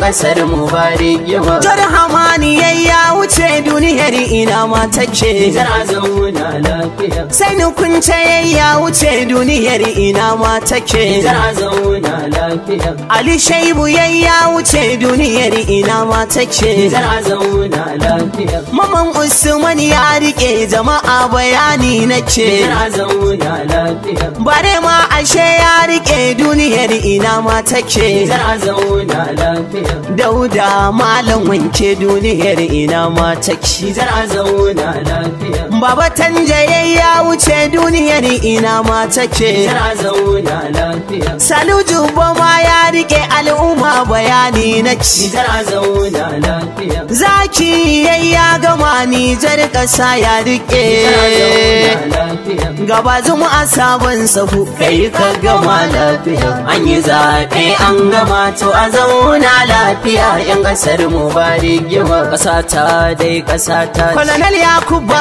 ƙasar mu ba rigima. Jar hamani ya wuce duniyar ina ma take. Zara zauna lafiya. Sai nukunce ya wuce duniyar ina ma take. Zara zauna lafiya. Ali Shaibu ya wuce duniyar ina ma take. Zara zauna lafiya. Maman Usman ya rike jama'a bayani nake. Zara zauna lafiya. Bare ma ashe ya rike duniyar ina ma take. Zara zauna lafiya. Dauda malam wanke duniyar ina ma take. Zara zauna lafiya. Baba Tanje ya wuce duniyar ina ma take. Zara zauna lafiya. Salu Jubba ma ya rike al'umma bayani nake. Zara zauna lafiya. Zaki ya gama Nijar ƙasa ya rike. Zara zauna lafiya. Gaba zuma a sabon sahu kai ka gama lafiya. An yi zaɓe an gama to a zauna lafiya. Yan ƙasar mu ba rigima. Ƙasa ta dai ƙasa ta. Colonel Yakuba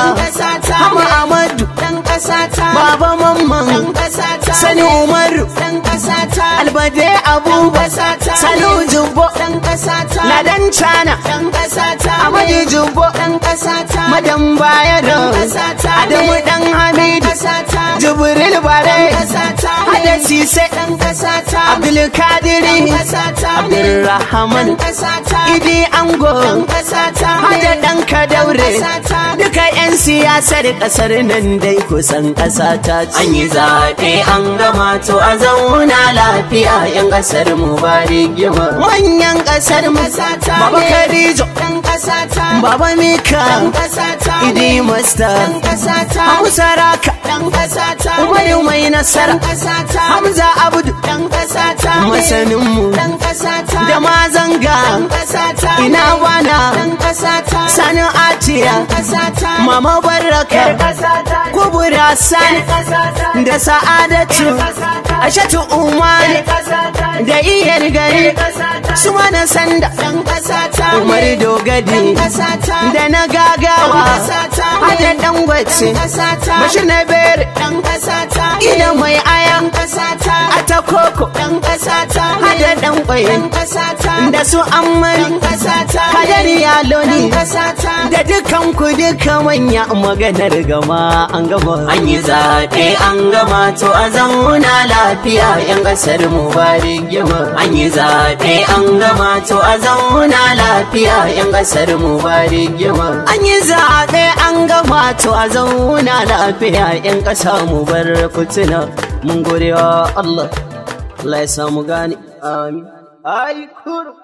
Hama Amadu ɗan ƙasa ta. Baba Mamman ɗan ƙasa ta. Sani Umaru ɗan ƙasa ta. Albade Abuba Salu Jubbo ɗan ƙasa ta. Ladan Chana ɗan ƙasa ta. Amadu Jubbo ɗan ƙasa ta. Madan Bayero Adamu ɗan Hamidu Jibril Bare Hada Sise ɗan ƙasa ta. Abdulkadiri Abdulrahman Idi Ango Hada ɗan Kadaure duka 'yan siyasar ƙasar nan dai kusan ƙasa ta. An yi zaɓe an gama to a zauna lafiya. 'Yan ƙasar mu ba rigima. Manyan ƙasar mu Baba Karijo ɗan ƙasa ta. Baba Mika ɗan ƙasa ta. Idi Masta ɗan ƙasa ta. Hausa Raka ɗan ƙasa ta. Umaru Mai Nasara ɗan ƙasa ta. Hamza Abdu ɗan ƙasa ta. Masanin mu ɗan ƙasa ta. Da Mazanga ɗan ƙasa ta. Ina Wana ɗan ƙasa ta. Sani Atiya ɗan ƙasa ta. Mama Baraka Kubura Sani da Sa'adatu Ashatu Umar da Iyar Gari su mana Sanda Umar Dogadi da na Gagawa Hada Dangwace Bashir na Bere Ina Mai Aya Ata Koko Hada Dankwaye da su Ammani Kadari Yaloni da dukan ku duka manya maganar gama an gama. An yi zaɓe an gama to a zauna lafiya. 'Yan ƙasar mu ba rigima. An yi zaɓe an gama to a zauna lafiya. 'Yan ƙasar mu ba rigima. An yi zaɓe an gama to a zauna lafiya. 'Yan ƙasa mu bar fitina. Mun gode wa Allah. Allah ya samu gani. Amin. Ai kuru.